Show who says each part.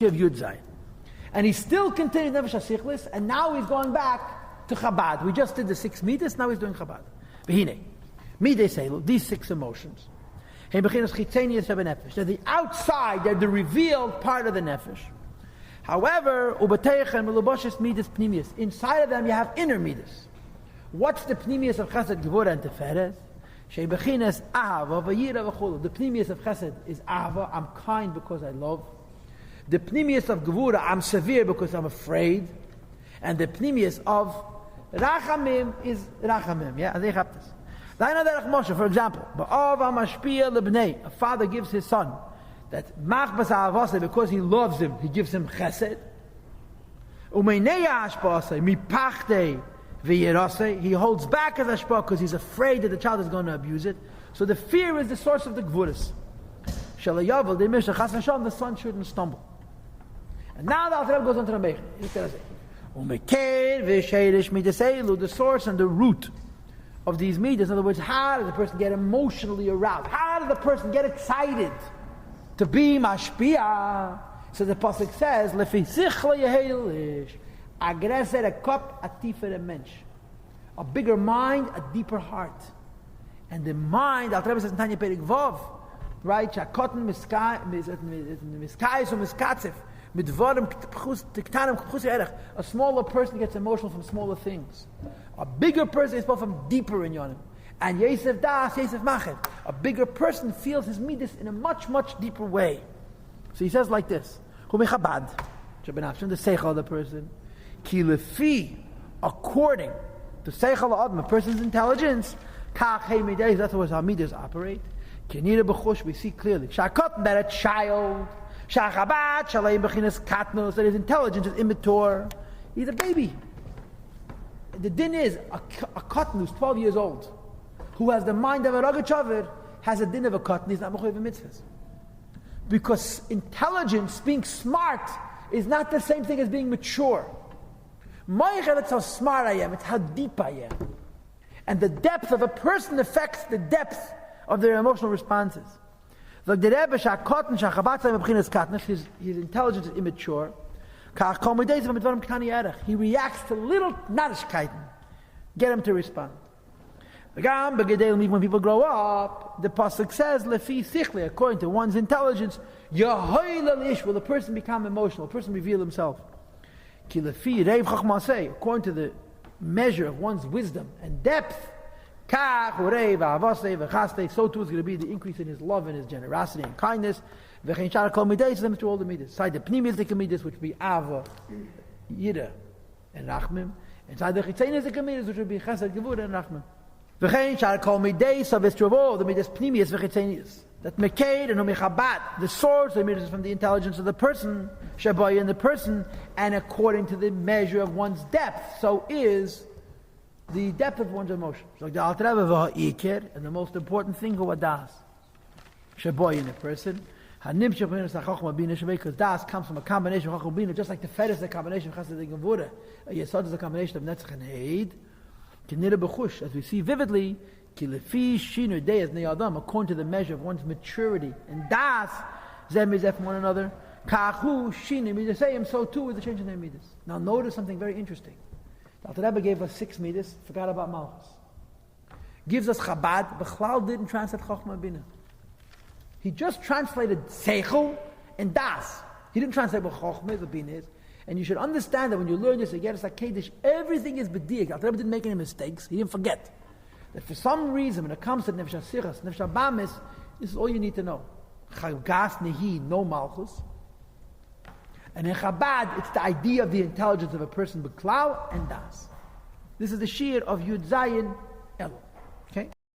Speaker 1: of Yud Zayin. And he still continued Nefesh HaSichlis, and now he's going back to Chabad. We just did the 6 midas, now he's doing Chabad. V'hinei, midei seilu, these 6 emotions. They're the outside, they're the revealed part of the Nefesh. However, inside of them you have inner midas. What's the pnimius of Chesed, Gevura, and Teferet? The pnimius of Chesed is Ahava, I'm kind because I love. The pnimius of Gevura, I'm severe because I'm afraid. And the pnimius of Rachamim is Rachamim. Yeah, I think I have this. For example, a father gives his son that because he loves him, he gives him Chesed. He holds back his ashpah because he's afraid that the child is going to abuse it. So the fear is the source of the Gevuras. The son shouldn't stumble. And now the Alter Rebbe goes on to the Meir. The source and the root of these midas. In other words, how does the person get emotionally aroused? How does the person get excited to be mashpia? So the pasuk says, "Lefi sichla yehelish." Aggressor a cup, a tiefer a mensch. A bigger mind, a deeper heart. And the mind, Alter Rebbe says in Tanya Perik Vav, right? Shakotten miskayis u'miskatzef. A smaller person gets emotional from smaller things. A bigger person is from deeper in yonim. And Yosef das, Yosef machet. A bigger person feels his midas in a much, much deeper way. So he says like this: the seichel of the person. Ki lefi, according to seichel adam, a person's intelligence, kach hey midei, that's how midas operate. Kenira b'chush, we see clearly. Shakot, that a child. Shachabat, shalei b'chinas katnos, that his intelligence is immature. He's a baby. The din is, a katan who's 12 years old, who has the mind of a ragachaver, has a din of a katan, he's not mechuyev mitzvahs. Because intelligence, being smart, is not the same thing as being mature. It's how smart I am, it's how deep I am. And the depth of a person affects the depth of their emotional responses. Like the Rebbe, his intelligence is immature. He reacts to little narishkeiten. Get him to respond. When people grow up, the pasuk says, "Lefi sichli," according to one's intelligence, will the person become emotional? The person reveal himself. According to the measure of one's wisdom and depth, so too is going to be the increase in his love and his generosity and kindness. Through all the midas. Inside the pnimius midas, which would be ava, yira, and rachmim. Inside the chitzenius midas, which would be chesed, gevura, and rachmim. So it's true of all the midas pnimius v'chitzenius. That mekaid and umechabad, the source of the midas is from the intelligence of the person, shabai in the person, and according to the measure of one's depth, so is the depth of one's emotions. Like the Alter Rebbe v'ha'ikir, and the most important thing, hu adas, shabai in the person. Because das comes from a combination of chacham bina, just like the fed is a combination of chesed and gevura. A yesod is a combination of netzach and heid. Kinira b'chush, as we see vividly, ki lefi shinu deyas ne'adam, according to the measure of one's maturity. And das, zem is from one another. Kachu shinu midasayim, so too is the change in their midas. Now notice something very interesting. The Alter Rebbe gave us 6 midas, forgot about malchus. Gives us Chabad, Bechlal didn't translate chachma bina. He just translated seichel and das. He didn't translate what chokhmah is, what bin is. And you should understand that when you learn this, again, it's like Kaddish, everything is b'diak. Al didn't make any mistakes. He didn't forget. That for some reason, when it comes to Nefesh HaSichas, Nefesh HaBamis, this is all you need to know. Chagas Nehi, no Malchus. And in Chabad, it's the idea of the intelligence of a person, B'klal and Das. This is the shear of Yud Zayin Elul.